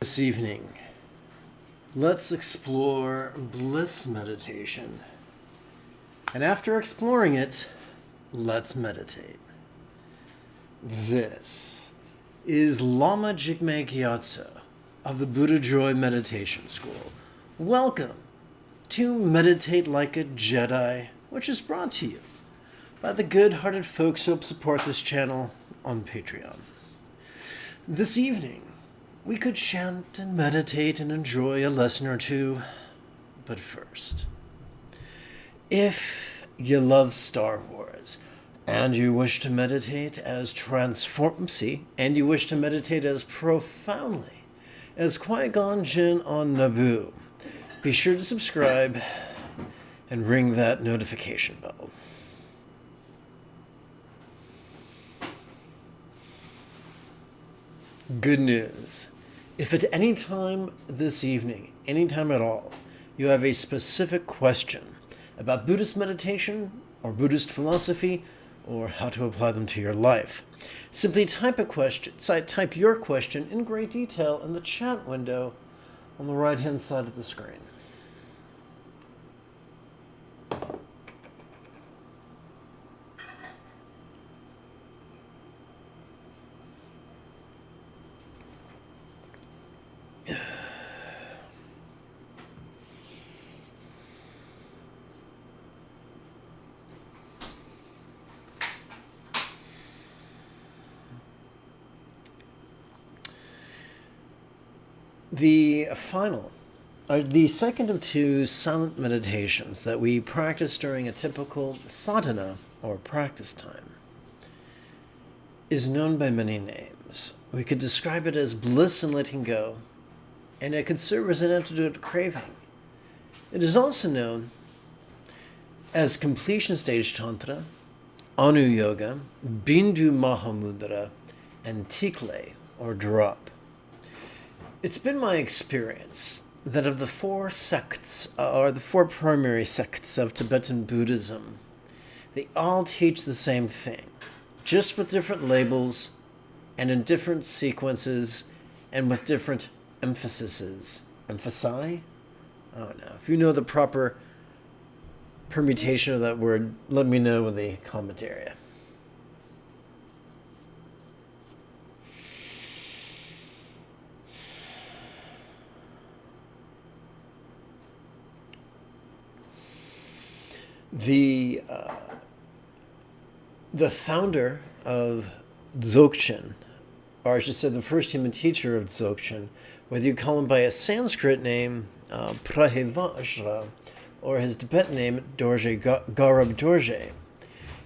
This evening, let's explore Bliss meditation. And after exploring it, let's meditate. This is Lama Jigme Gyatso of the Buddha Joy Meditation School. Welcome to Meditate Like a Jedi, which is brought to you by the good-hearted folks who help support this channel on Patreon. This evening, we could chant and meditate and enjoy a lesson or two, but first, if you love Star Wars and you wish to meditate as and you wish to meditate as profoundly as Qui-Gon Jinn on Naboo, be sure to subscribe and ring that notification bell. Good news. If at any time this evening, any time at all, you have a specific question about Buddhist meditation or Buddhist philosophy or how to apply them to your life, simply type your question in great detail in the chat window on the right-hand side of the screen. The second of two silent meditations that we practice during a typical sadhana or practice time is known by many names. We could describe it as bliss and letting go, and it could serve as an antidote to craving. It is also known as completion stage tantra, anu yoga, bindu mahamudra, and tikle or drop. It's been my experience that of the four sects, or the four primary sects of Tibetan Buddhism, they all teach the same thing, just with different labels and in different sequences and with different emphases. Emphasi? I don't know. If you know the proper permutation of that word, let me know in the comment area. The founder of Dzogchen, or I should say the first human teacher of Dzogchen, whether you call him by a Sanskrit name, Prahevajra, or his Tibetan name, Dorje Garab Dorje,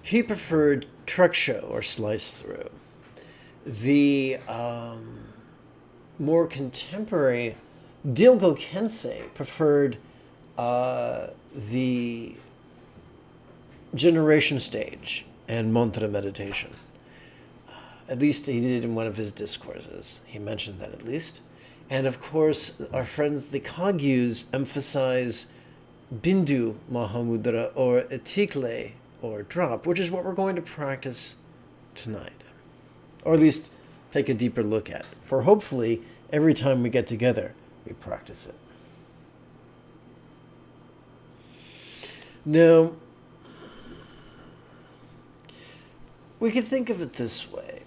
he preferred truksha, or slice through. The more contemporary Dilgo Khyentse preferred the generation stage and mantra meditation. At least he did in one of his discourses. He mentioned that at least. And of course, our friends, the Kagyus, emphasize bindu mahamudra or tikle or drop, which is what we're going to practice tonight. Or at least take a deeper look at. For hopefully, every time we get together, we practice it. Now, we can think of it this way.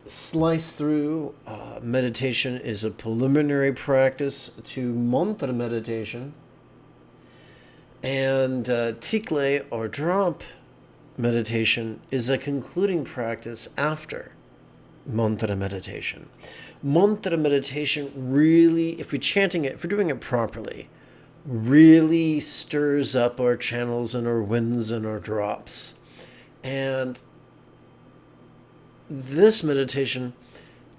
Slice through meditation is a preliminary practice to mantra meditation, and tikle or drop meditation is a concluding practice after mantra meditation. Mantra meditation really, if we're doing it properly, really stirs up our channels and our winds and our drops. And this meditation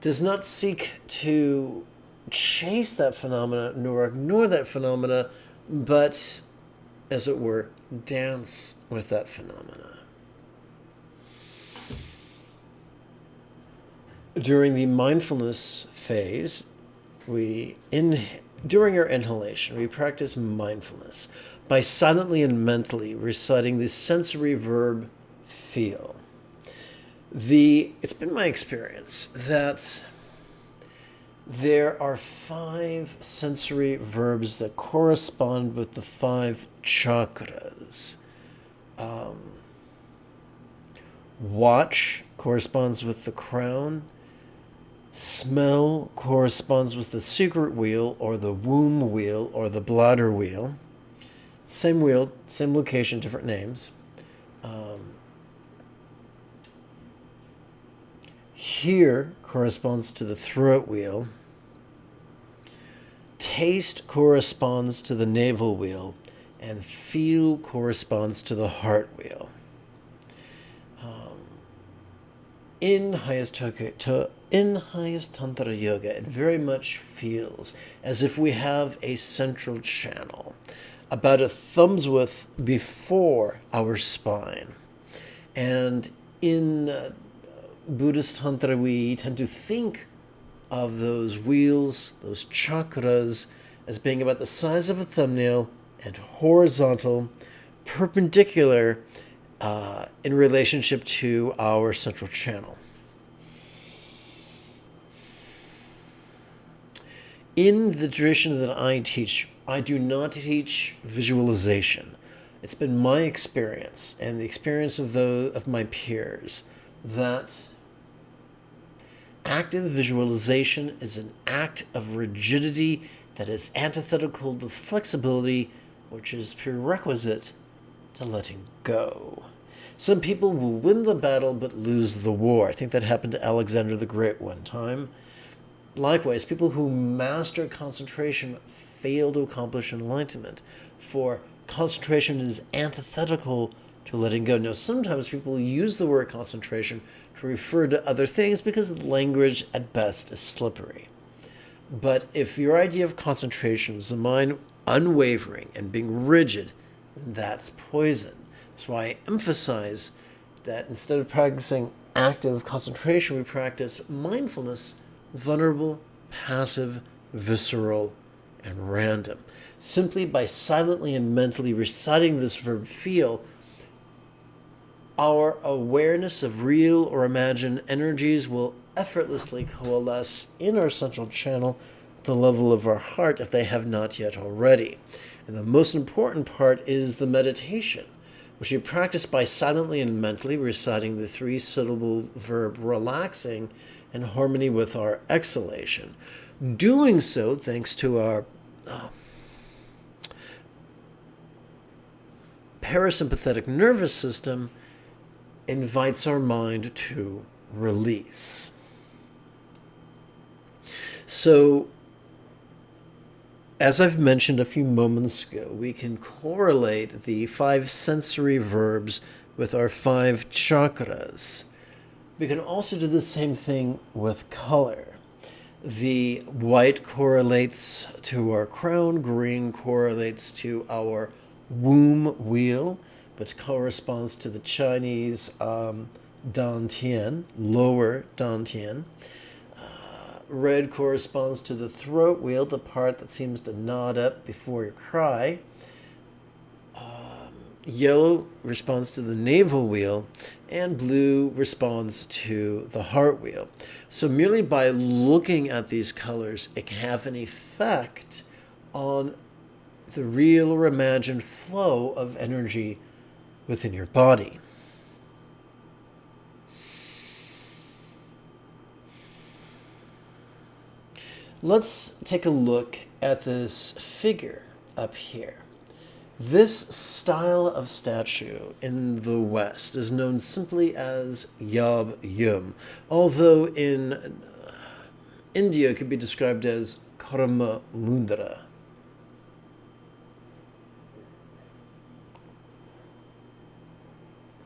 does not seek to chase that phenomena nor ignore that phenomena, but, as it were, dance with that phenomena. During the mindfulness phase, during our inhalation, we practice mindfulness by silently and mentally reciting the sensory verb feel. It's been my experience that There are 5 sensory verbs that correspond with the 5 chakras. Watch corresponds with the crown. Smell corresponds with the secret wheel, or the womb wheel, or the bladder wheel. Same wheel, same location, different names. Hear corresponds to the throat wheel. Taste corresponds to the navel wheel. And feel corresponds to the heart wheel. In highest Tantra Yoga, it very much feels as if we have a central channel about a thumb's width before our spine. And in Buddhist Tantra, we tend to think of those wheels, those chakras, as being about the size of a thumbnail and horizontal, perpendicular in relationship to our central channel. In the tradition that I teach, I do not teach visualization. It's been my experience and the experience of my peers that active visualization is an act of rigidity that is antithetical to flexibility, which is prerequisite to letting go. Some people will win the battle but lose the war. I think that happened to Alexander the Great one time. Likewise, people who master concentration fail to accomplish enlightenment, for concentration is antithetical to letting go. Now, sometimes people use the word concentration to refer to other things because language at best is slippery. But if your idea of concentration is the mind unwavering and being rigid, that's poison. That's why I emphasize that instead of practicing active concentration, we practice mindfulness, vulnerable, passive, visceral, and random. Simply by silently and mentally reciting this verb feel, our awareness of real or imagined energies will effortlessly coalesce in our central channel at the level of our heart if they have not yet already. And the most important part is the meditation, which you practice by silently and mentally reciting the 3-syllable verb relaxing in harmony with our exhalation. Doing so, thanks to our parasympathetic nervous system, invites our mind to release. So, as I've mentioned a few moments ago, we can correlate the 5 sensory verbs with our 5 chakras. We can also do the same thing with color. The white correlates to our crown, green correlates to our womb wheel, which corresponds to the Chinese dantian, lower dantian. Red corresponds to the throat wheel, the part that seems to nod up before you cry. Yellow responds to the navel wheel, and blue responds to the heart wheel. So merely by looking at these colors, it can have an effect on the real or imagined flow of energy within your body. Let's take a look at this figure up here. This style of statue in the West is known simply as Yab Yum, although in India it could be described as Karma Mundra.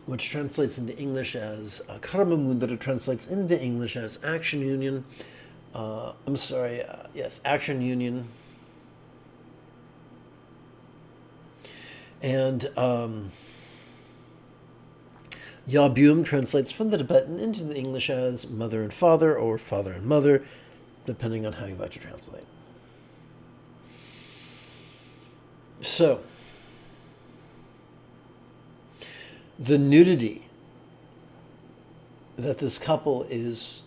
Which translates into English as Karma Mundra translates into English as Action Union. Action Union. And Yabum translates from the Tibetan into the English as mother and father, or father and mother, depending on how you like to translate. So, the nudity that this couple is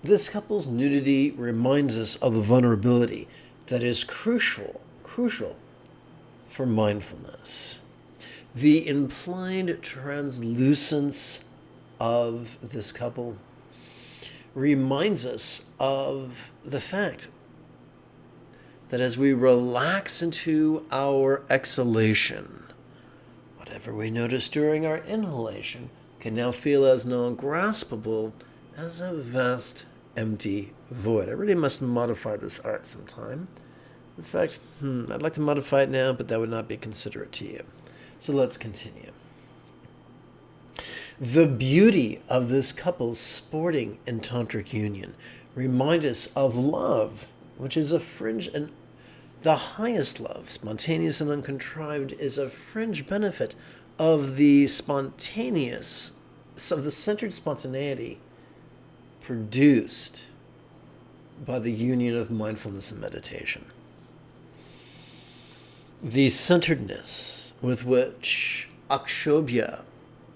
This couple's nudity reminds us of the vulnerability that is crucial for mindfulness. The implied translucence of this couple reminds us of the fact that as we relax into our exhalation, whatever we notice during our inhalation can now feel as non-graspable as a vast empty void. I really must modify this art sometime. In fact, I'd like to modify it now, but that would not be considerate to you. So let's continue. The beauty of this couple's sporting and tantric union remind us of love, which is a fringe, and the highest love, spontaneous and uncontrived, is a fringe benefit of the spontaneous, of the centered spontaneity produced by the union of mindfulness and meditation. The centeredness with which Akshobhya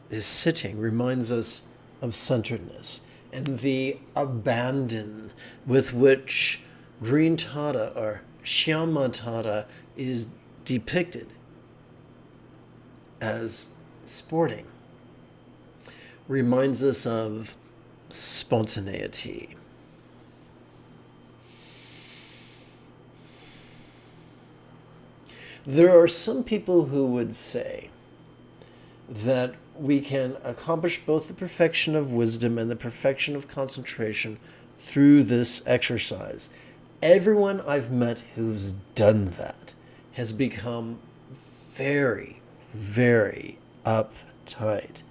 is sitting reminds us of centeredness, and the abandon with which green Tara or Shyama Tara is depicted as sporting reminds us of spontaneity. There are some people who would say that we can accomplish both the perfection of wisdom and the perfection of concentration through this exercise. Everyone I've met who's done that has become very, very uptight,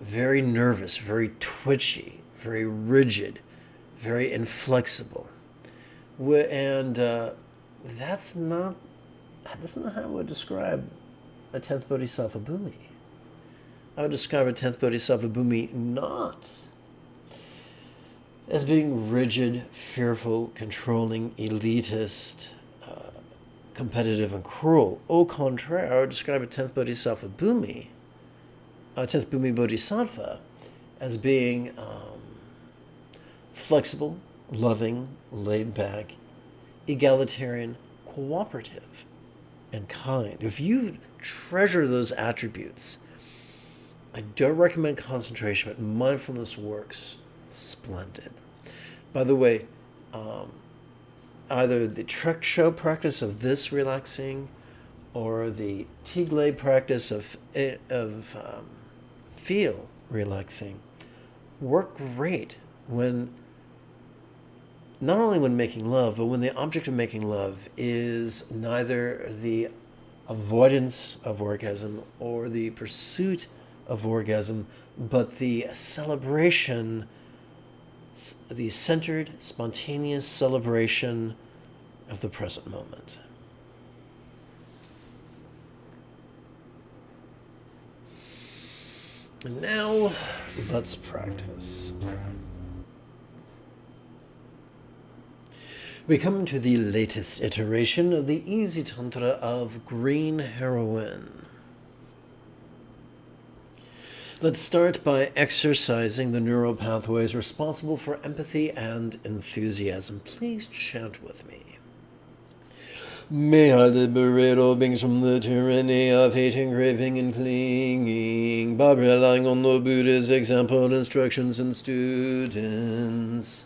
very nervous, very twitchy, very rigid, very inflexible. And that's not how I would describe a 10th Bodhisattva Bhumi. I would describe a 10th Bodhisattva Bhumi not as being rigid, fearful, controlling, elitist, competitive, and cruel. Au contraire, I would describe a 10th Bodhisattva Bhumi, a 10th Bhumi Bodhisattva, as being flexible, loving, laid back, egalitarian, cooperative, and kind. If you treasure those attributes, I don't recommend concentration, but mindfulness works splendid. By the way, either the Trek show practice of this relaxing or the Tigre practice of feel relaxing work great when, not only when making love, but when the object of making love is neither the avoidance of orgasm or the pursuit of orgasm, but the celebration, the centered, spontaneous celebration of the present moment. And now, let's practice. We come to the latest iteration of the Easy Tantra of Green Heroin. Let's start by exercising the neural pathways responsible for empathy and enthusiasm. Please chant with me. May I liberate all beings from the tyranny of hating, craving, and clinging by relying on the Buddha's example, instructions, and students.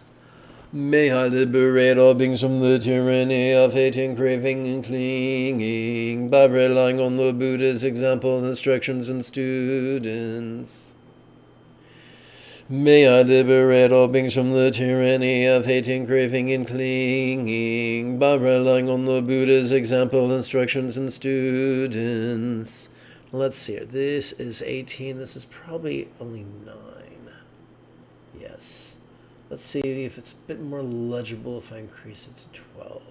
May I liberate all beings from the tyranny of hating, craving, and clinging by relying on the Buddha's example, instructions, and students. May I liberate all beings from the tyranny of hating, craving, and clinging by relying on the Buddha's example, instructions, and students. Let's see here. This is 18. This is probably only 9. Yes. Let's see if it's a bit more legible if I increase it to 12.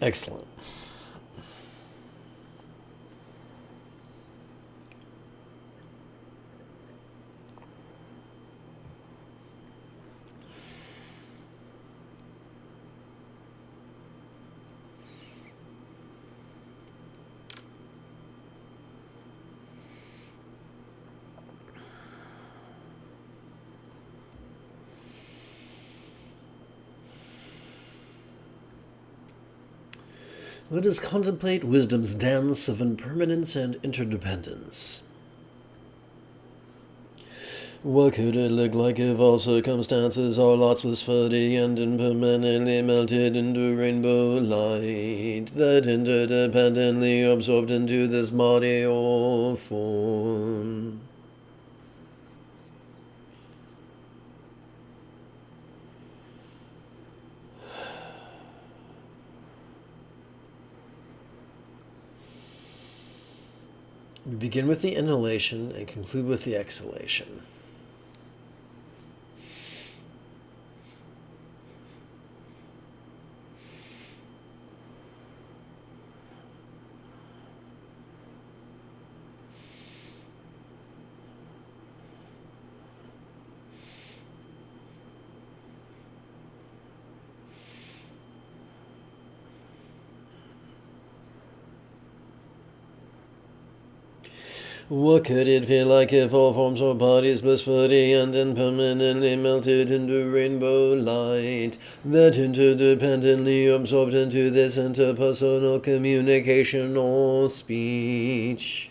Excellent. Let us contemplate wisdom's dance of impermanence and interdependence. What could it look like if all circumstances are lots was fuzzy and impermanently melted into rainbow light that interdependently absorbed into this body or form? We begin with the inhalation and conclude with the exhalation. What could it feel like if all forms or bodies blissfully and impermanently melted into rainbow light that interdependently absorbed into this interpersonal communication or speech?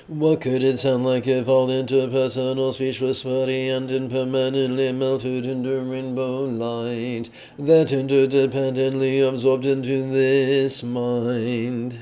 What could it sound like if all interpersonal speech was sweaty and impermanently melted into rainbow light that interdependently absorbed into this mind?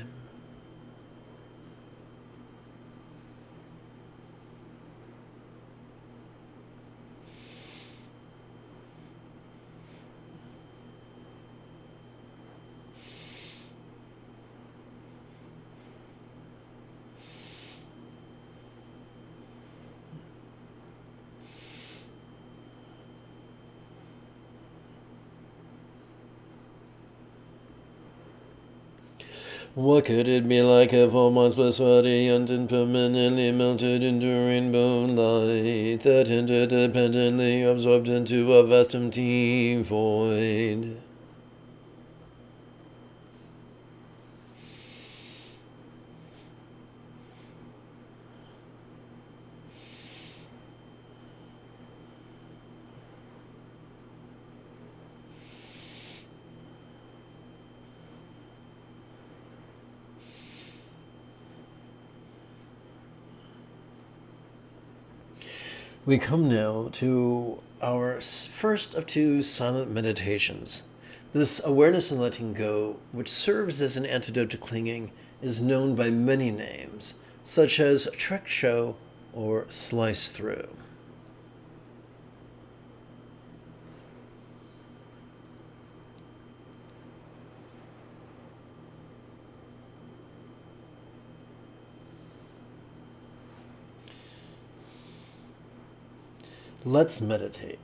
What could it be like if all minds were sweaty and impermanently melted into rainbow light that interdependently absorbed into a vast empty void? We come now to our first of two silent meditations. This awareness and letting go, which serves as an antidote to clinging, is known by many names, such as trek show or slice through. Let's meditate.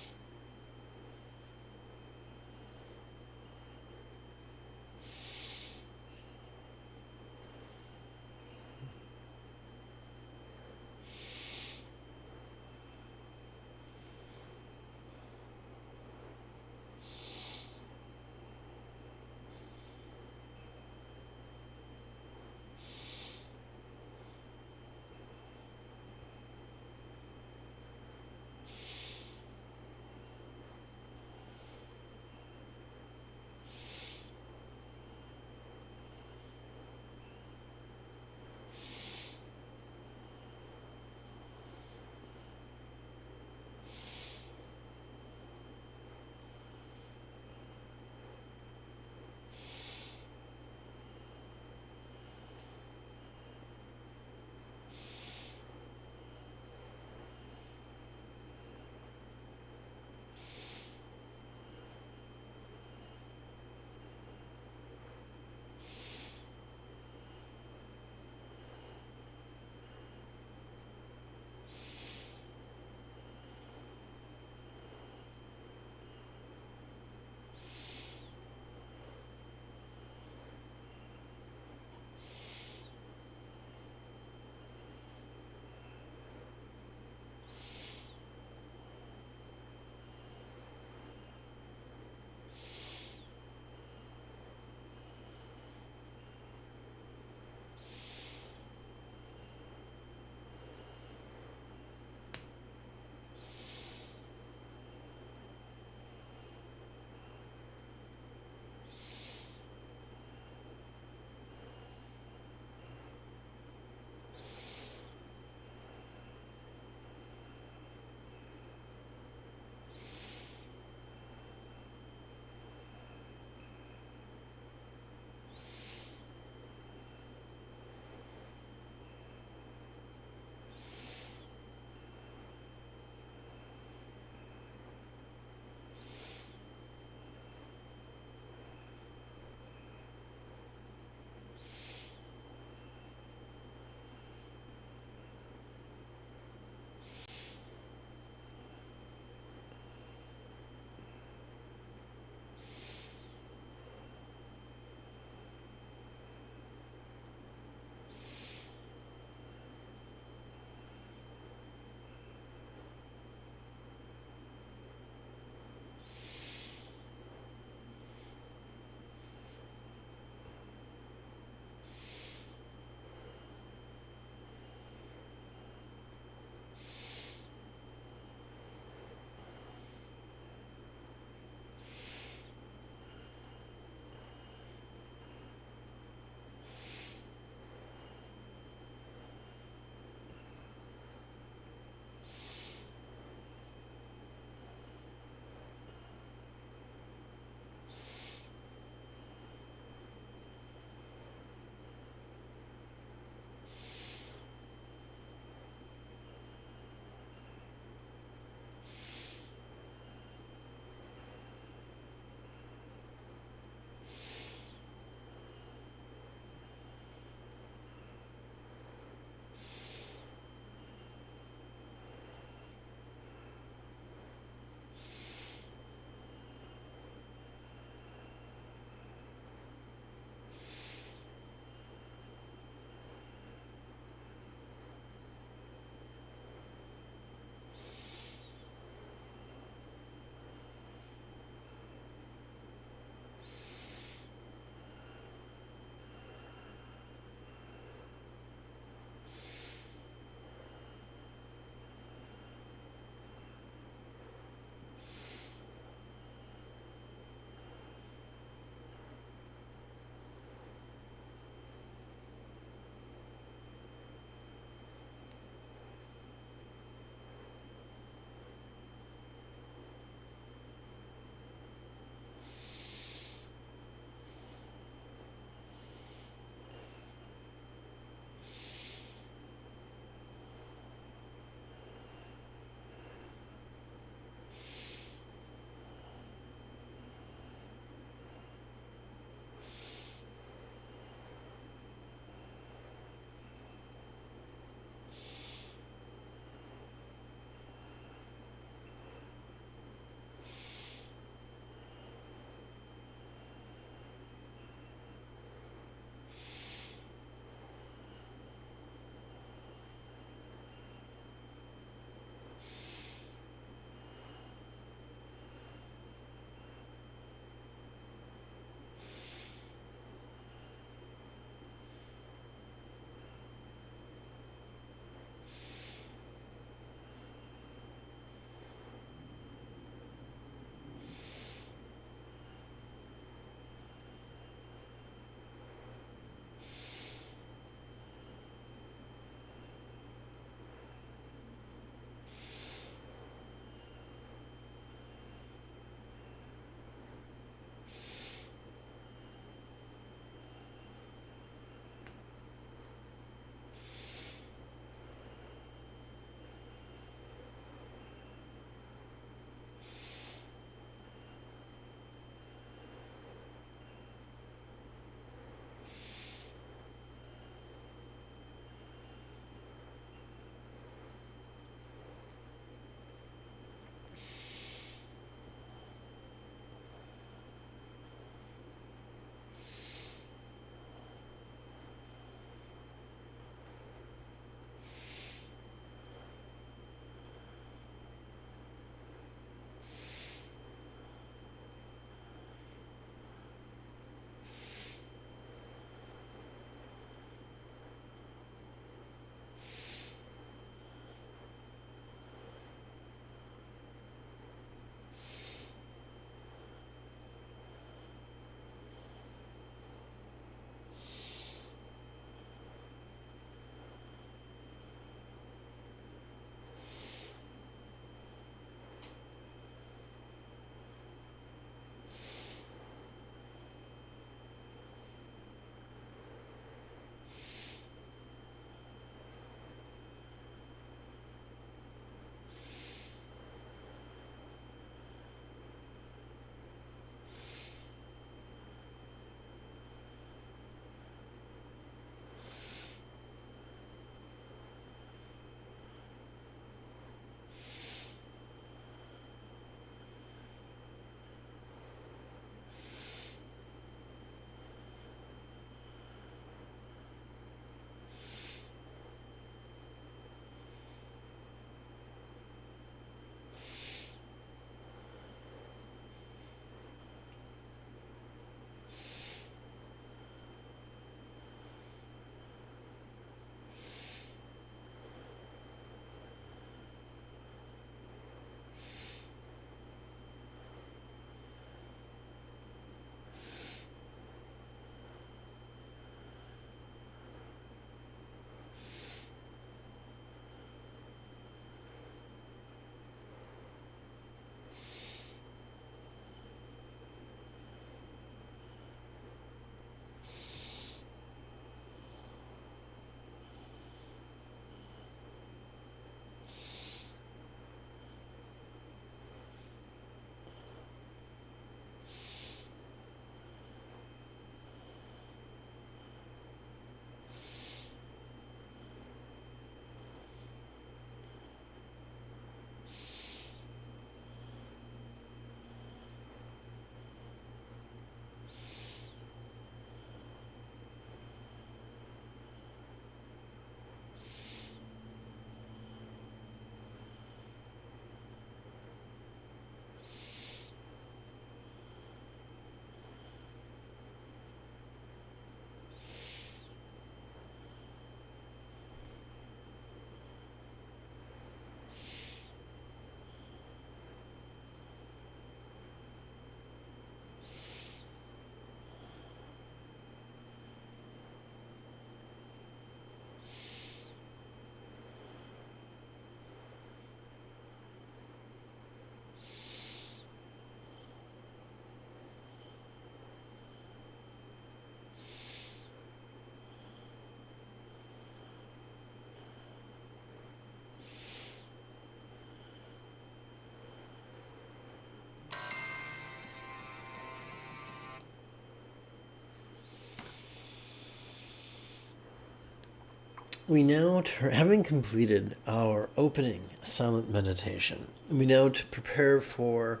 we now, having completed our opening silent meditation, we now to prepare for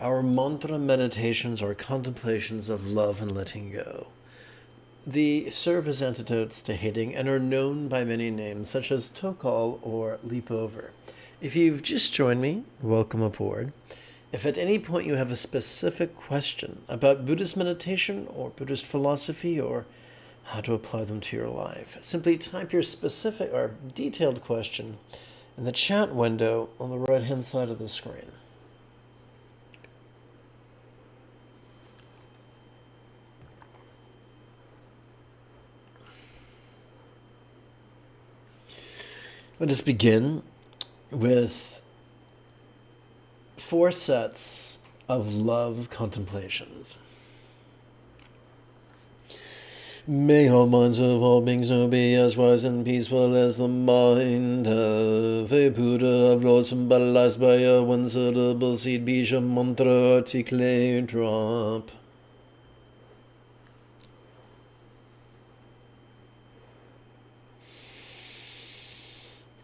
our mantra meditations, our contemplations of love and letting go. They serve as antidotes to hating and are known by many names, such as Tokal or Leap Over. If you've just joined me, welcome aboard. If at any point you have a specific question about Buddhist meditation or Buddhist philosophy or how to apply them to your life, simply type your specific or detailed question in the chat window on the right-hand side of the screen. Let us begin with 4 sets of love contemplations. May all minds of all beings now be as wise and peaceful as the mind of a Buddha of Lord symbolized by a one-syllable seed bija mantra articulate drop.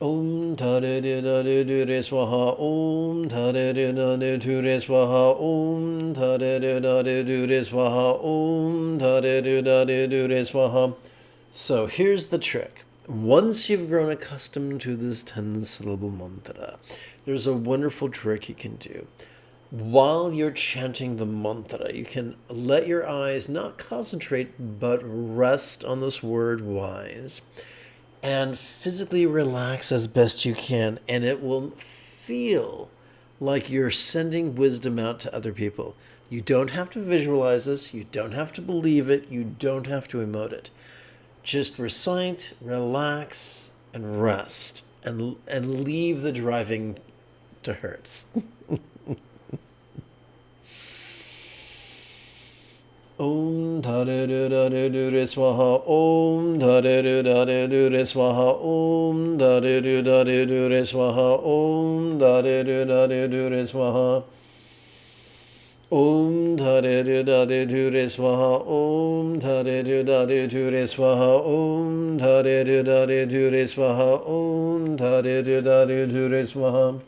Om Tare Dare Dure Swaha Om Tare Dare Dure Swaha Om Tare Dare Dure Swaha Om Tare Dare Dure Swaha. So here's the trick. Once you've grown accustomed to this 10-syllable mantra, there's a wonderful trick you can do. While you're chanting the mantra, you can let your eyes not concentrate but rest on this word wise, and physically relax as best you can, and it will feel like you're sending wisdom out to other people. You don't have to visualize this, you don't have to believe it, you don't have to emote it. Just recite, relax, and rest, and leave the driving to Hertz. Om Tare Dare Dure Swaha Om Tare Dare Dure Swaha Om Tare Dare Dure Swaha Om Tare Dare Dure Swaha Om Tare Dare Dure Swaha Om Tare Dare Dure Swaha Om Tare Dare Dure Swaha Om Tare Dare Dure Swaha.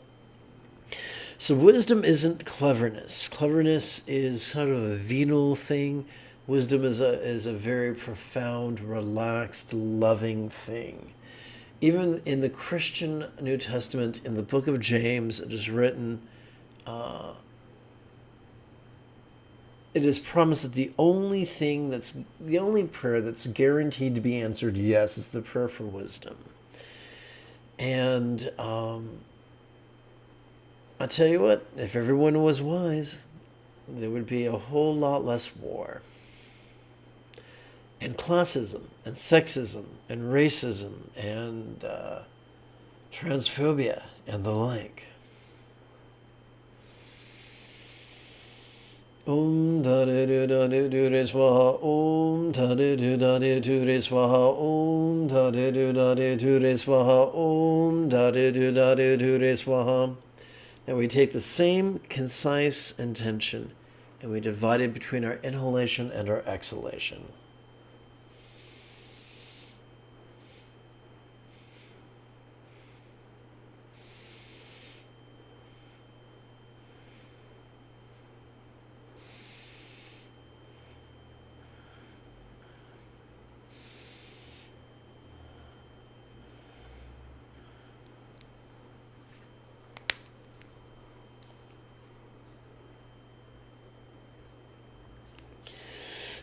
So wisdom isn't cleverness. Cleverness is sort of a venal thing. Wisdom is a very profound, relaxed, loving thing. Even in the Christian New Testament, in the book of James, it is written, it is promised that the only prayer that's guaranteed to be answered yes is the prayer for wisdom. And I tell you what, if everyone was wise, there would be a whole lot less war. And classism, and sexism, and racism, and transphobia, and the like. Om Tare Dare Dure Swaha Om Tare Dare Dure Swaha Om Tare Dare Dure Swaha Om Tare Dare Dure Swaha. And we take the same concise intention and we divide it between our inhalation and our exhalation.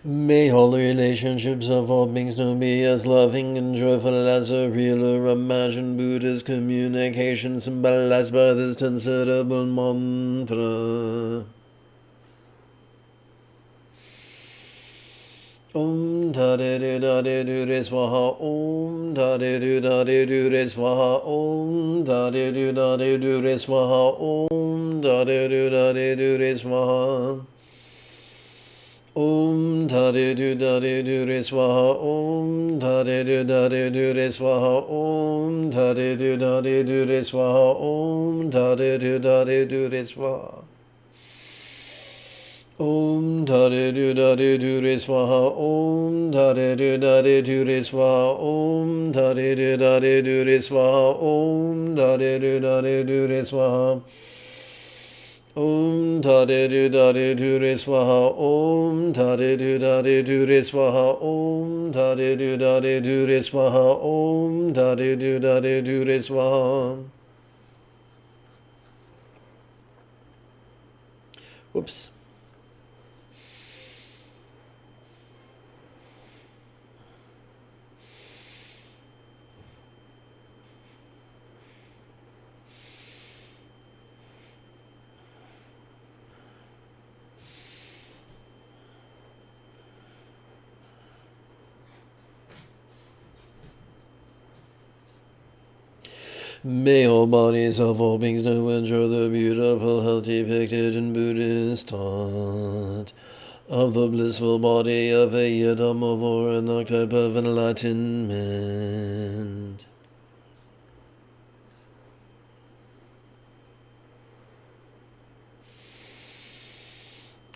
May all relationships of all beings know me as loving and joyful as a real or imagined Buddhist communication symbolized by this 10-syllable mantra. Om Tare Dare Dure Swaha Om Tare Dare Dure Swaha Om Tare Dare Dure Swaha Om Tare Dare Dure Swaha Om Tare Dare Dure Swaha Om Tare Dare Dure Swaha Om Tare Dare Dure Swaha Om Tare Dare Dure Swaha Om Tare Du Dare Du Re Swaha. Om Tare Du Dare Du Re Swaha. Om Tare Du Dare Du Re Swaha. Om Tare Du Dare Du Re Swaha. Om Tare Du Dare Du Re Swaha. Om Tare Du Dare Du Re Swaha. Om Tare Du Dare Du Re Swaha. Om Tare Du Dare Du Re Swaha. Whoops. May all bodies of all beings know and show the beautiful health depicted in Buddhist thought of the blissful body of a Yidam of lore and archetype of enlightenment.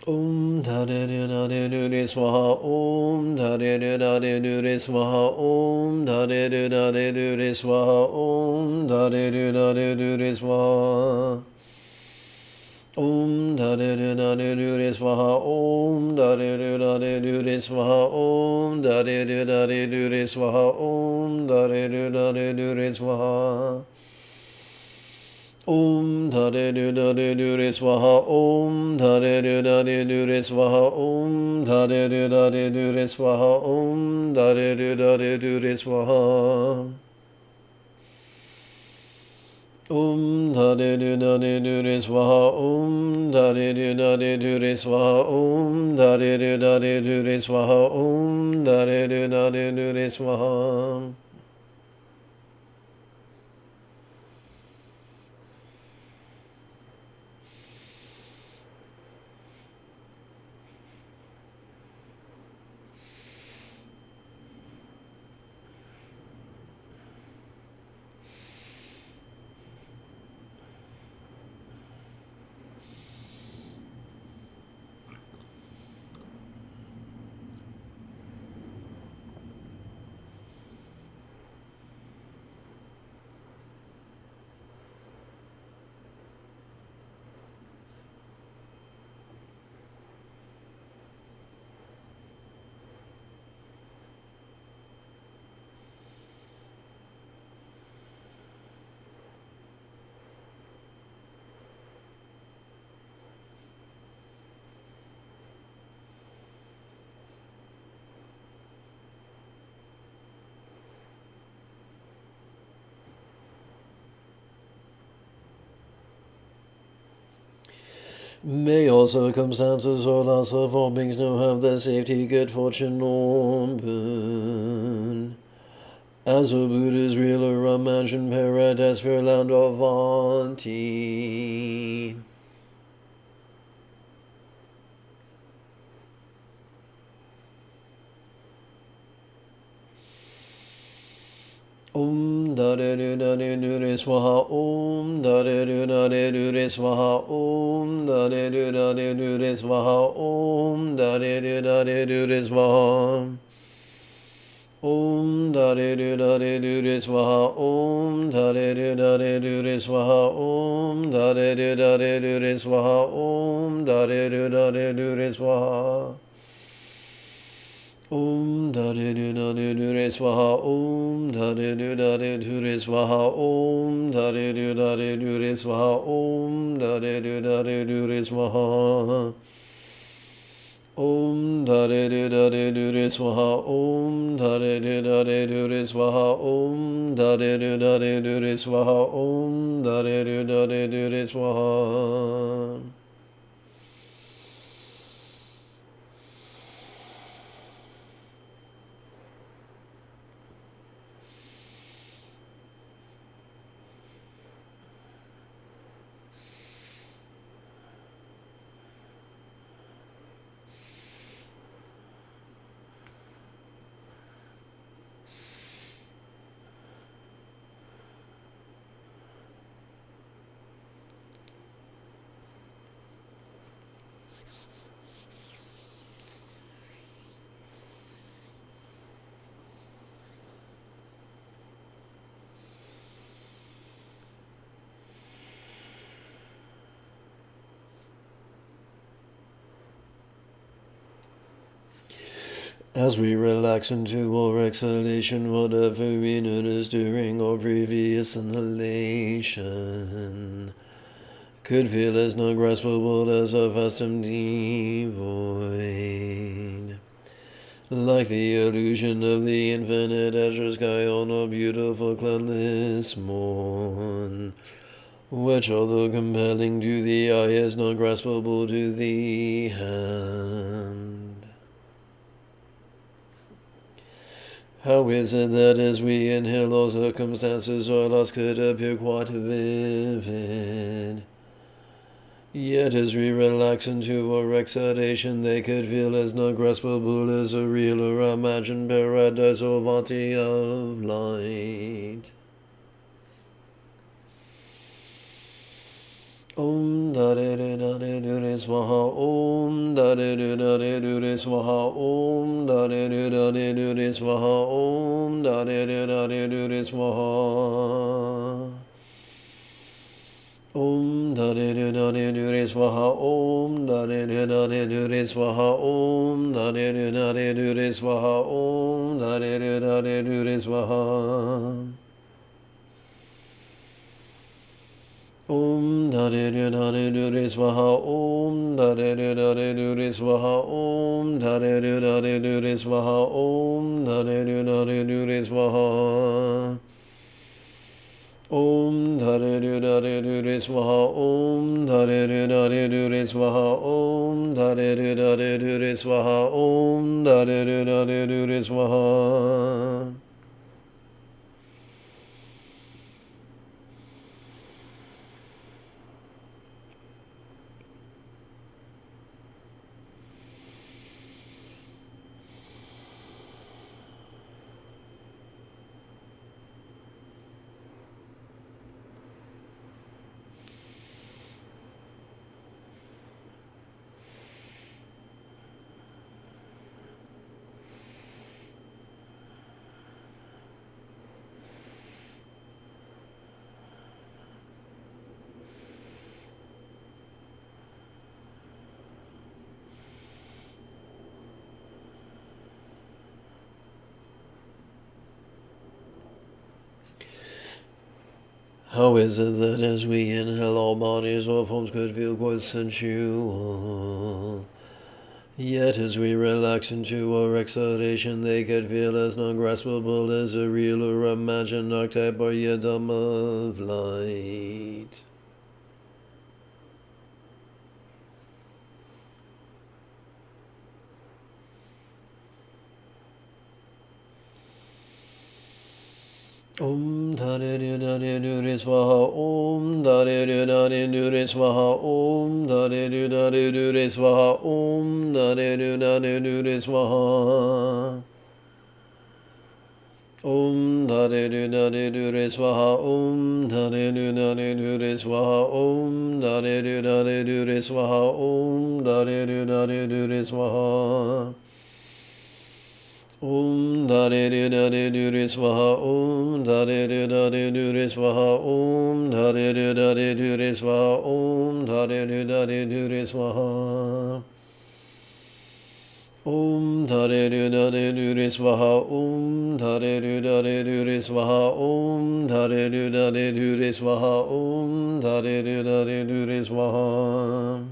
Om Tare Du Dare Du Re Swaha. Om Tare Du Dare Du Re Swaha. Om Tare Du Dare Du Re Swaha. Om Tare Du Dare Du Re Swaha. Om Tare Du Dare Du Re Swaha. Om Tare Du Dare Du Re Swaha. Om Tare Du Dare Du Re Swaha. Om Tare Du Dare Du Re Swaha. Om Tare Du Dare Du Re Swaha. Om Tare Du Dare Du Re Swaha. Om Tare Du Dare Du Re Swaha. Om Tare Du Dare Du Re Swaha. Om Tare Du Dare Du Re Swaha. Om Tare Du Dare Du Re Swaha. Om Tare Du Dare Du Re Swaha. Om Tare Du Dare Du Re Swaha. May all circumstances or loss of all beings know have their safety, good fortune, or boon. As a Buddha's real or a mansion, paradise, pure land of Avanti. Om Dare Du Dare Du Re Swaha. Om Dare Du Dare Du Re Swaha. Om Dare Du Dare Du Re Swaha. Om Dare Du Dare Du Re Swaha. Om Dare Du Dare Du Re Swaha. Om Dare Du Dare Du Re Swaha. Om Dare Du Dare Du Re Swaha. Om Dare Du Dare Du Re Swaha. Om Dare Du Dare Du Re Swaha. Om Dare Du Dare Du Re Swaha. Om Dare Du Dare Du Re Swaha. Om Dare Du Dare Du Re Swaha. Om Dare Du Dare Du Re Swaha. Om Dare Du Dare Du Re Swaha. Om Dare Du Dare Du Re Swaha. Om Dare Du Dare Du Re Swaha. As we relax into our exhalation, whatever we notice during our previous inhalation could feel as non-graspable as a vast empty void. Like the illusion of the infinite azure sky on a beautiful cloudless morn, which, although compelling to the eye, is not graspable to the hand. How is it that as we inhale, all circumstances or lots could appear quite vivid? Yet as we relax into our exhalation, they could feel as not graspable as a real or imagined paradise or body of light. Om Dare Dare Dure Swaha, Om Dare Dare Dure Swaha, Om Dare Dare Dure Swaha, Om Dare Dare Dure Swaha. Om Dare Dare Dure Swaha, Om Dare Dare Dure Swaha, Om Dare Dare Dure Swaha, Om Dare Dare Dure Swaha. Om Dare Dare Dure Swaha, Om Dare Dare Dure Swaha, Om Dare Dare Dure Swaha, Om Dare Dare Dure Swaha. Om Dare Dare Dure Swaha, Om Dare Dare Dure Swaha, Om Dare Dare Dure Swaha, Om Dare Dare Dure Swaha. How is it that as we inhale, all bodies or forms could feel quite sensual? Yet as we relax into our exhalation, they could feel as non-graspable as a real or imagined archetype or yedam of light. Om Dare Dare Dure Swaha, Om Dare Dare Dure Swaha, Om Dare Dare Dure Swaha, Om Dare Dare Dure Swaha. Om Dare Dare Dure Swaha, Om Dare Dare Dure Swaha, Om Dare Dare Dure Swaha, Om Dare Dare Dure Swaha. Om Dare Dare Dure Swaha, Om Dare Dare Dure Swaha, Om Dare Dare Dure Swaha, Om Dare Dare Dure Swaha. Om Dare Dare Dure Swaha, Om Dare Dare Dure Swaha, Om Dare Dare Dure Swaha, Om Dare Dare Dure Swaha.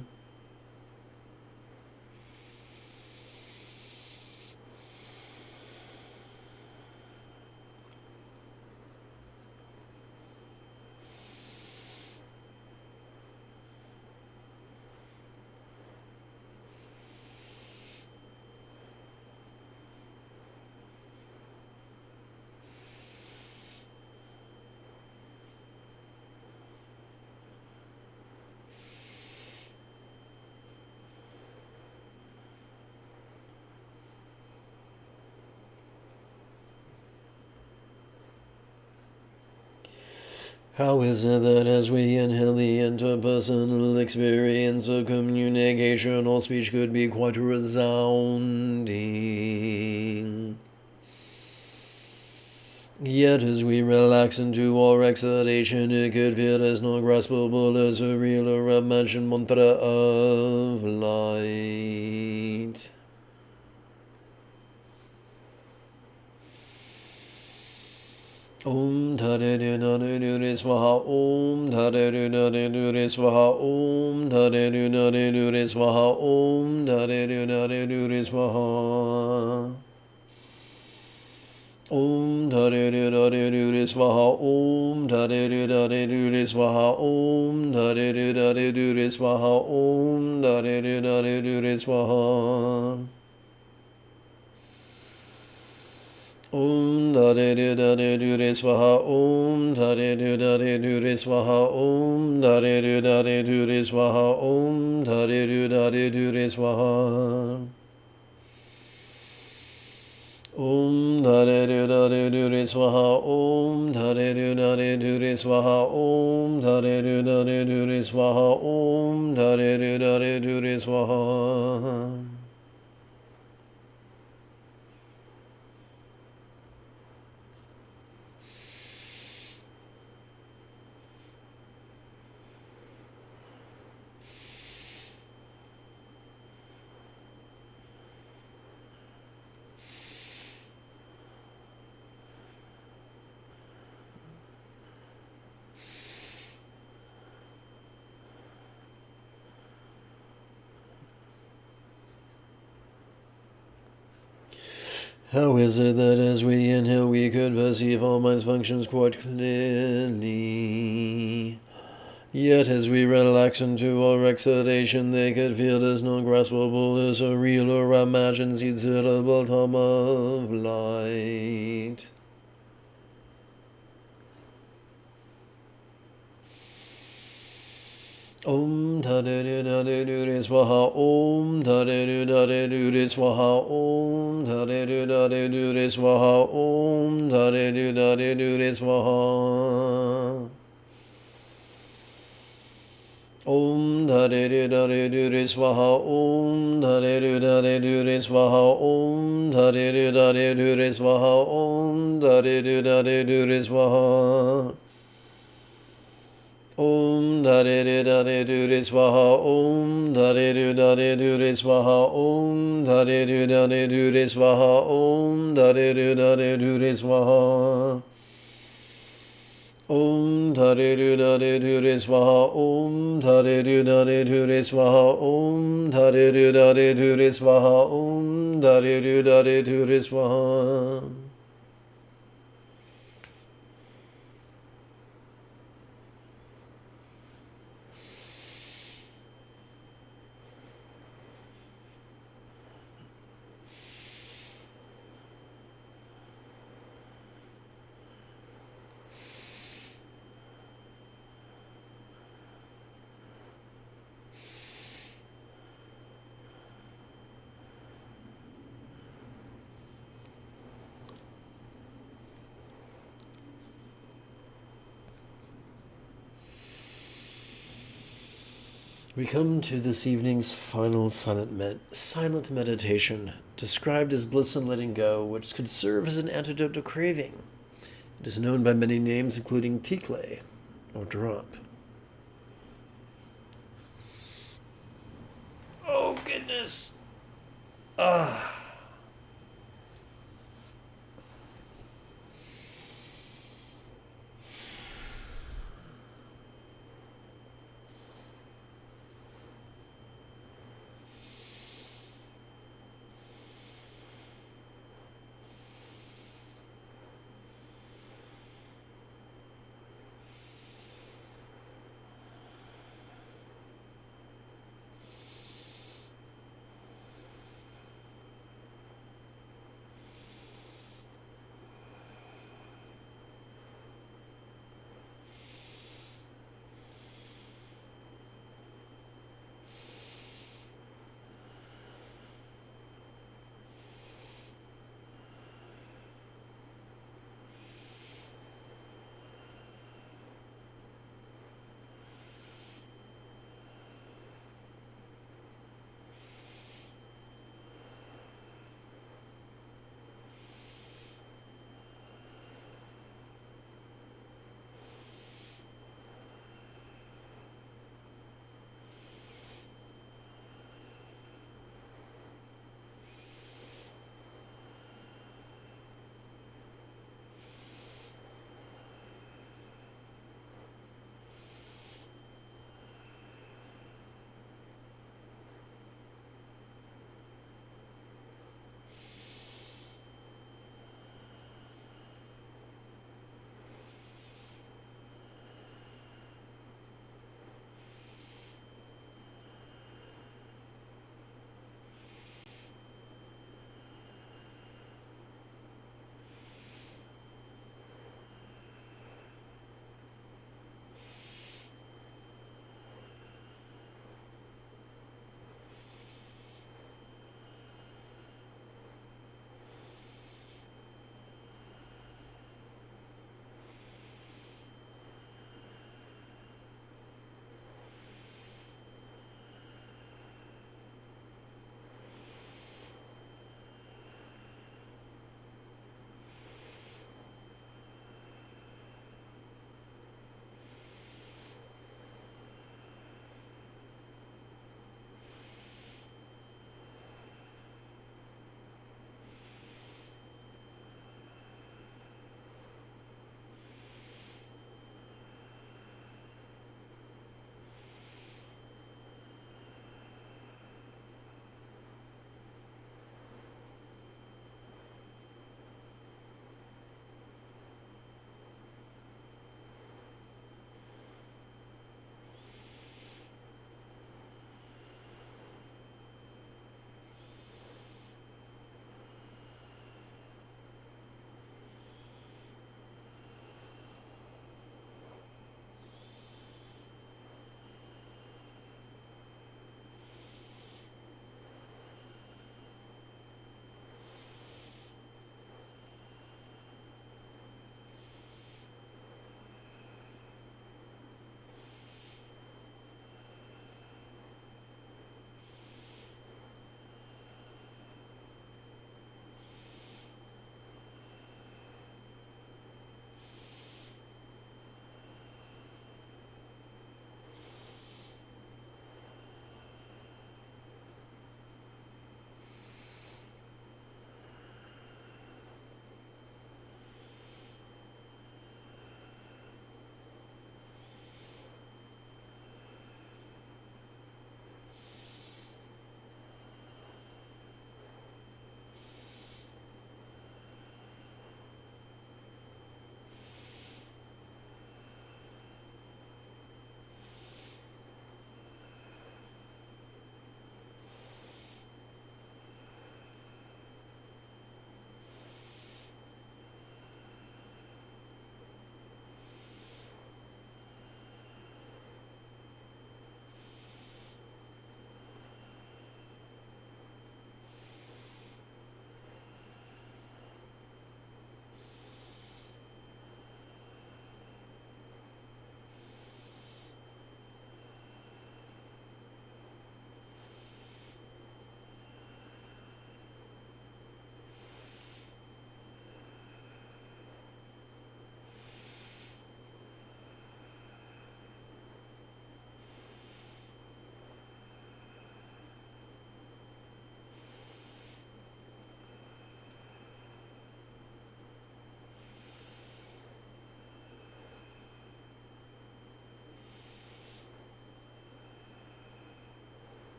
How is it that as we inhale the interpersonal experience of communication, all speech could be quite resounding? Yet as we relax into our exhalation, it could feel as non-graspable as a real or imagined mantra of light. Om Dhareru Nareru Swaha. Om Dhareru Nareru Swaha. Om Dhareru Nareru Swaha. Om Dhareru Nareru Swaha. Om Dhareru Nareru Swaha. Om Dhareru Nareru Swaha. Om Dhareru Nareru Swaha. Om Dhareru Nareru Swaha. Om Dhareru Nareru Swaha. Om Dhareru Nareru Swaha. Om Dhareru Nareru Swaha. Om Dhareru Nareru Swaha. Om Dhareru Nareru Swaha. Om Dhareru Nareru Swaha. Om Dhareru Nareru Swaha. Om Dhareru Nareru Swaha. How is it that as we inhale we could perceive all mind's functions quite clearly, yet as we relax into our exhalation they could feel as non-graspable as a real or imagined considerable atom of light? Om Dhareru Nareru Swaha. Om Dhareru Nareru Swaha. Om Dhareru Nareru Swaha. Om Dhareru Nareru Swaha. Om Dhareru Nareru Swaha. Om Dhareru Nareru Swaha. Om Dhareru Nareru Swaha. Om Dhareru Nareru Swaha. Om Dhareru Nareru Swaha. Om Dhareru Nareru Swaha. Om Dhareru Nareru Swaha. Om Dhareru Nareru Swaha. Om Dhareru Nareru Swaha. Om Dhareru Nareru Swaha. Om Dhareru Nareru Swaha. Om Dhareru Nareru Swaha. We come to this evening's final silent meditation, described as bliss and letting go, which could serve as an antidote to craving. It is known by many names, including tikle, or drop. Oh, goodness! Ah!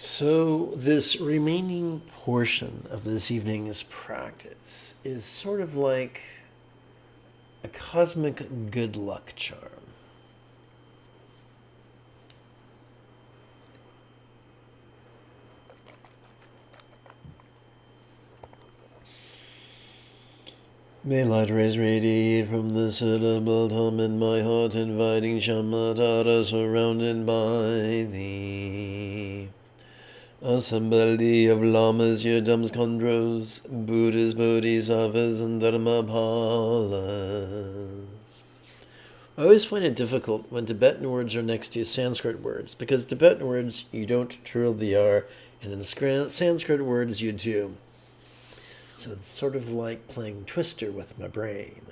So this remaining portion of this evening's practice is sort of like a cosmic good luck charm. May light rays radiate from the syllable hum in my heart, inviting Shamatara surrounded by thee. Assembly of Lamas, Yidams, Chondros, Buddhas, Bodhisattvas, and Dharmapalas. I always find it difficult when Tibetan words are next to Sanskrit words, because Tibetan words you don't trill the R, and in Sanskrit words you do. So it's sort of like playing Twister with my brain.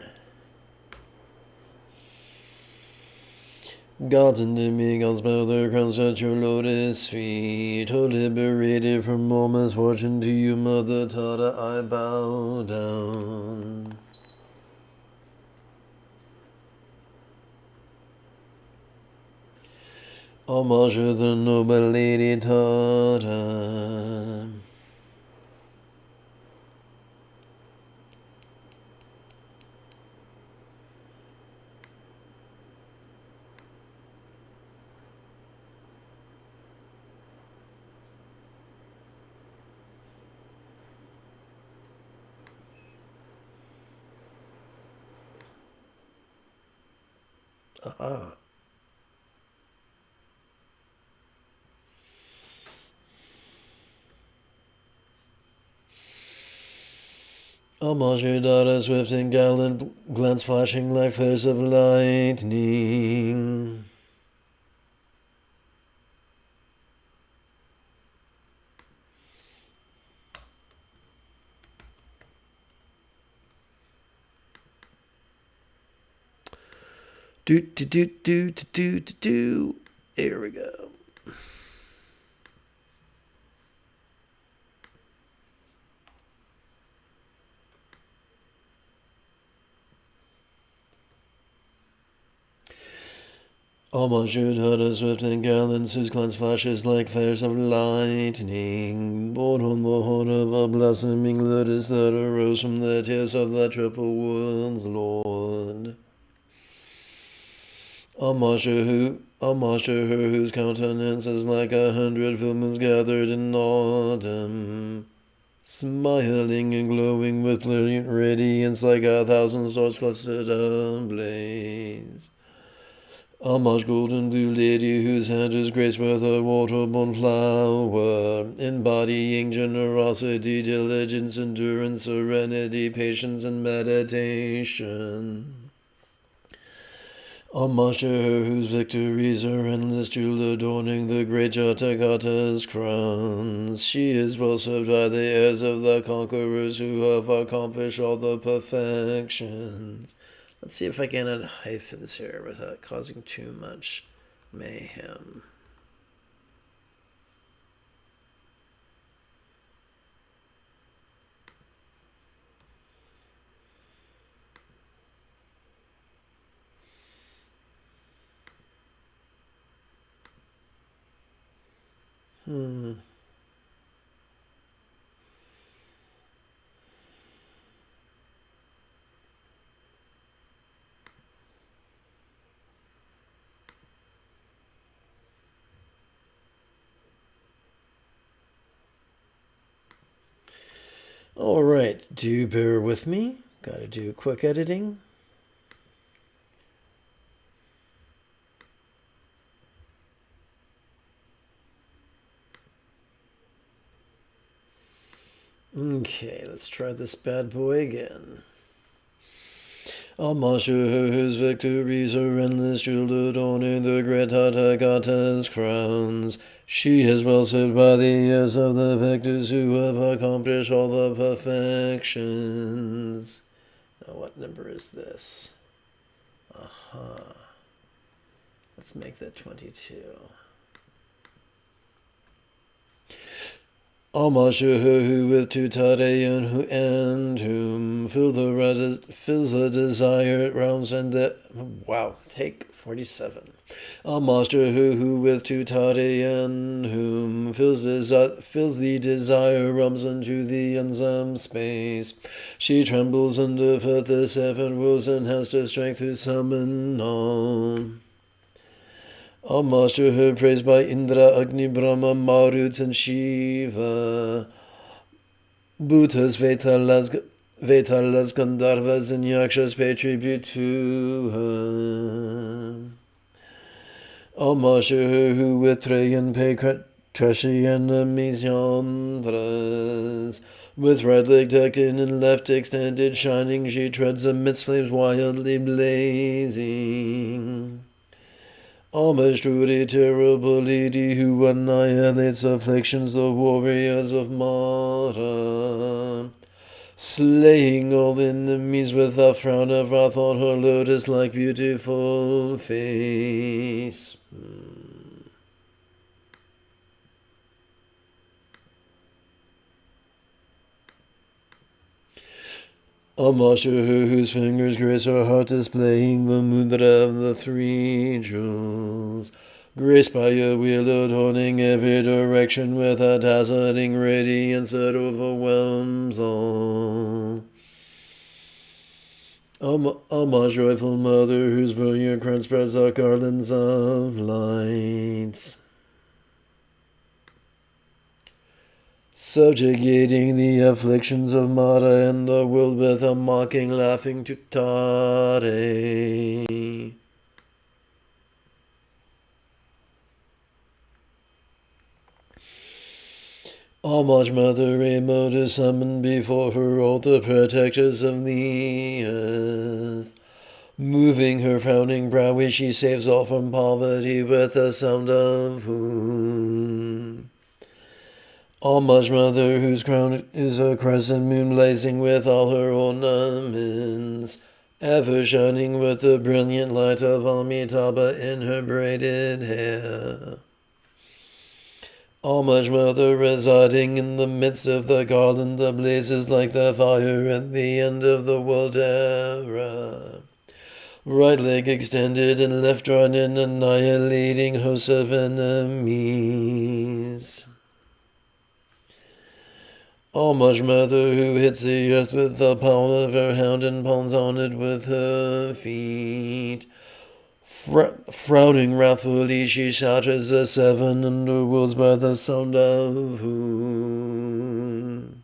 Gods and demigods bow their crowns at your lotus feet. Oh, liberated from all misfortune, to you, Mother Tata, I bow down. Homage to the noble Lady Tata. Aha. Homage your daughter, swift and gallant, glance flashing like flares of lightning. Do. Here we go. Almost your daughter, swift and gallant, whose glance flashes like flares of lightning, born on the heart of a blossoming lotus that arose from the tears of the triple world's Lord. Homage to her whose countenance is like 100 full moons gathered in autumn, smiling and glowing with brilliant radiance like 1,000 stars clustered ablaze. Homage golden blue lady whose hand is graced with a water-borne flower, embodying generosity, diligence, endurance, serenity, patience, and meditation. Homage to her whose victories are endless, jewel adorning the great Jatagata's crowns. She is well served by the heirs of the conquerors who have accomplished all the perfections. Let's see if I can add hyphens here without causing too much mayhem. All right, do bear with me. Gotta do quick editing. Okay, let's try this bad boy again. Homage to her whose victories are endless, jewel adorning the great Tathagata's crowns. She is well served by the years of the victors who have accomplished all the perfections. Now, what number is this? Aha. Let's make that 22. Homage to her who with tutare and whom fills the desired realms and take 47. A master who with tutori and whom fills the desire rums into the unsum space. She trembles underfoot the seven worlds and has the strength to summon all. A master who praised by Indra, Agni, Brahma, Maruts, and Shiva. Bhutas, Vetalas, Gandharvas, and Yakshas pay tribute to her. A master who with Trayan pay Trashi enemies Yandras. With right leg tucked in and left extended, shining, she treads amidst flames wildly blazing. Homage to the terrible lady who annihilates afflictions, the warriors of Mara. Slaying all enemies with a frown of wrath on her lotus-like beautiful face. A master whose fingers grace her heart, displaying the mudra of the three jewels. Graced by a wheel adorning every direction with a dazzling radiance that overwhelms all. A most joyful mother whose brilliant crown spreads the garlands of light. Subjugating the afflictions of Mara and the world with a mocking, laughing tutare. Homage Mother Amo to summon before her all the protectors of the earth. Moving her frowning brow as she saves all from poverty with the sound of Hoon. Homage Mother whose crown is a crescent moon blazing with all her ornaments, ever shining with the brilliant light of Amitabha in her braided hair. Homage Mother residing in the midst of the garland that blazes like the fire at the end of the world era. Right leg extended and left drawn in, annihilating hosts of enemies. Homage Mother who hits the earth with the palm of her hand and pounds on it with her feet. Frowning wrathfully, she shatters the seven underworlds by the sound of Hoon.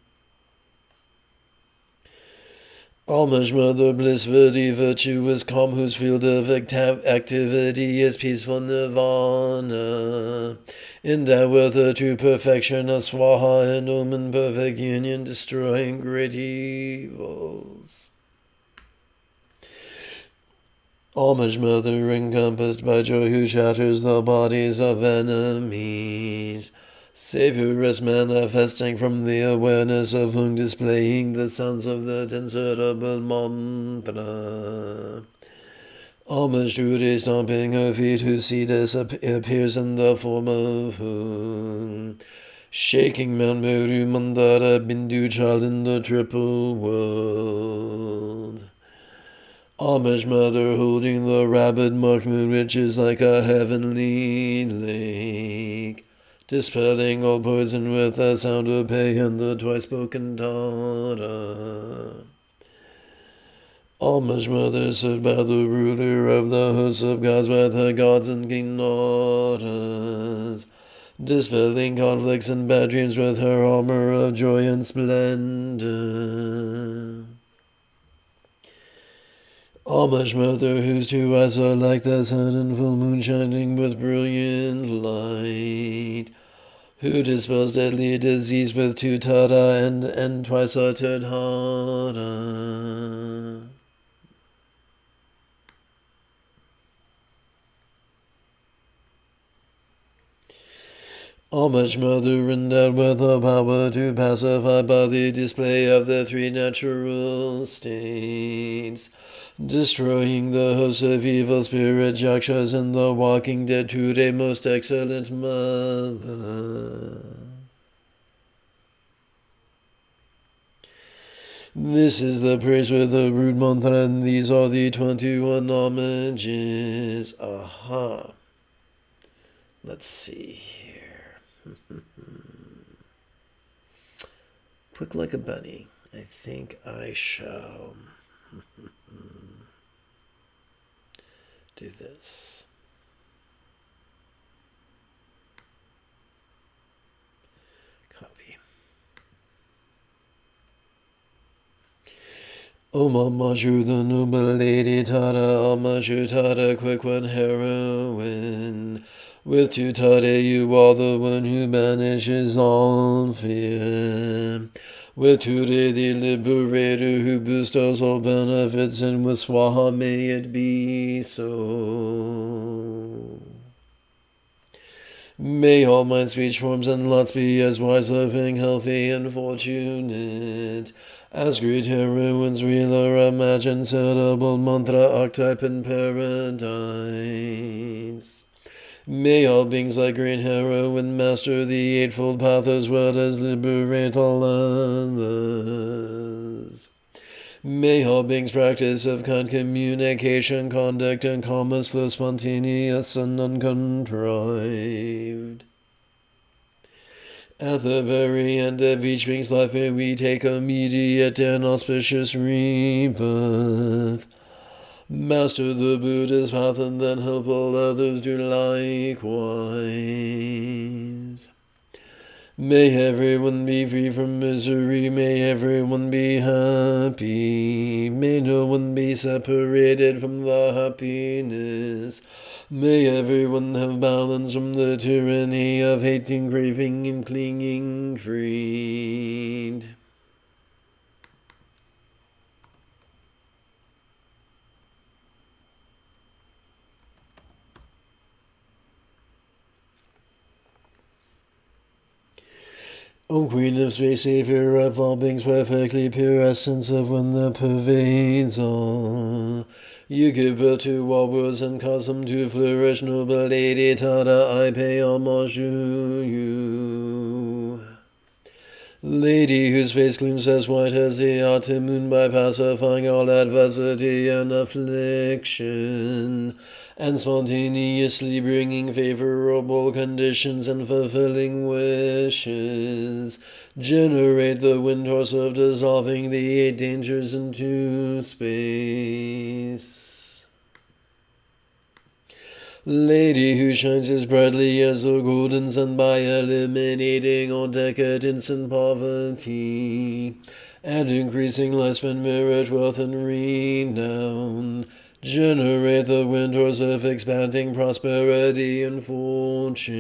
Homage Mother Bliss, virtuous calm, whose field of activity is peaceful nirvana. Endowed with the true perfection of Swaha and Om in perfect union, destroying great evils. Homage Mother encompassed by joy, who shatters the bodies of enemies. Savioress manifesting from the awareness of whom, displaying the sounds of the insertable mantra. Homage to the stomping her feet, whose seat appears in the form of Hoon. Shaking Mount Meru, Mandara, Bindu, child in the triple world. Homage Mother holding the rabid marked moon, which is like a heavenly lake, dispelling all poison with the sound of Pei and the twice-spoken Tara. Homage Mother served by the ruler of the hosts of gods by the gods and King Naras, dispelling conflicts and bad dreams with her armor of joy and splendor. Homage Mother whose two eyes are like the sun and full moon shining with brilliant light, who dispels deadly disease with two Tara and twice uttered Hara. Homage Mother endowed with the power to pacify by the display of the three natural states, destroying the host of evil spirit Yakshas and the walking dead, to a most excellent Mother. This is the praise with the root mantra, and these are the 21 homages. Aha. Let's see here. Quick like a bunny. I think I shall do this. Copy. Om Amashu, the noble lady Tara, Amashu Tara, quick one heroine. With you, Tade, you are the one who banishes all fear. With Ture, the liberator who bestows all benefits, and with Swaha may it be so. May all my speech forms and lots be as wise, loving, healthy, and fortunate as great heroines real or imagined, settable mantra archetype in paradise. May all beings like great heroine master the eightfold path as well as liberate all others. May all beings practice of kind communication, conduct, and calmness flow spontaneous and uncontrived. At the very end of each being's life, may we take immediate and auspicious rebirth. Master the Buddha's path and then help all others do likewise. May everyone be free from misery, may everyone be happy, may no one be separated from the happiness. May everyone have balance from the tyranny of hating, craving, and clinging freed. O Queen of Space, Savior of all beings, perfectly pure essence of one that pervades all. You give birth to all worlds and cause them to flourish, noble lady Tata, I pay homage to you. Lady whose face gleams as white as the autumn moon by pacifying all adversity and affliction, and spontaneously bringing favorable conditions and fulfilling wishes. Generate the wind horse of dissolving the 8 dangers into space. Lady who shines as brightly as the golden sun by eliminating all decadence and poverty, and increasing lifespan, merit, wealth, and renown. Generate the wind horse of expanding prosperity and fortune.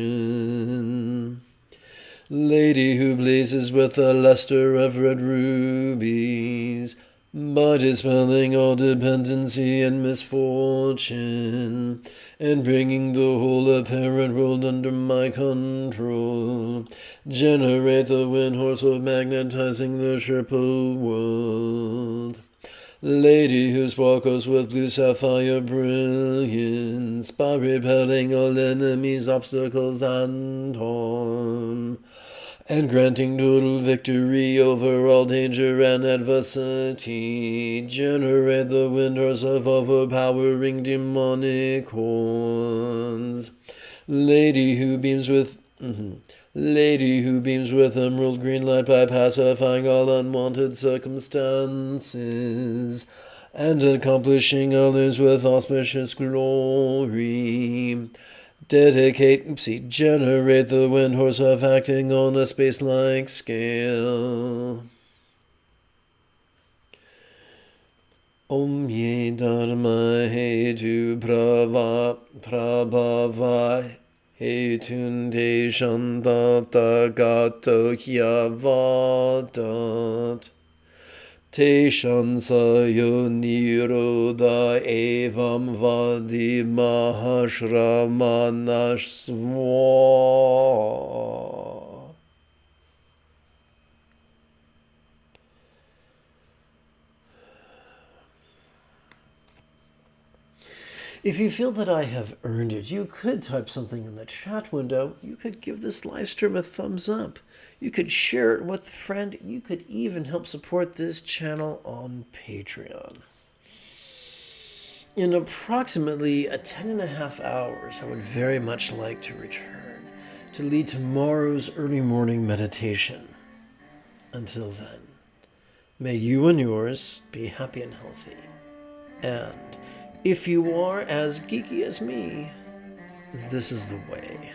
Lady who blazes with the luster of red rubies, by dispelling all dependency and misfortune, and bringing the whole apparent world under my control. Generate the wind horse of magnetizing the triple world. Lady who sparkles with blue sapphire brilliance, by repelling all enemies, obstacles, and harm, and granting total victory over all danger and adversity. Generate the wind horse of overpowering demonic horns. Lady who beams with emerald green light by pacifying all unwanted circumstances, and accomplishing others with auspicious glory. Generate the wind horse of acting on a space-like scale. Om ye dharma hetu prabhava hetunde shantata gato hyavadat. Te shansayo niroda evam vadi mahashramanashsva. If you feel that I have earned it, you could type something in the chat window. You could give this live stream a thumbs up. You could share it with a friend. You could even help support this channel on Patreon. In approximately 10.5 hours, I would very much like to return to lead tomorrow's early morning meditation. Until then, may you and yours be happy and healthy. And if you are as geeky as me, this is the way.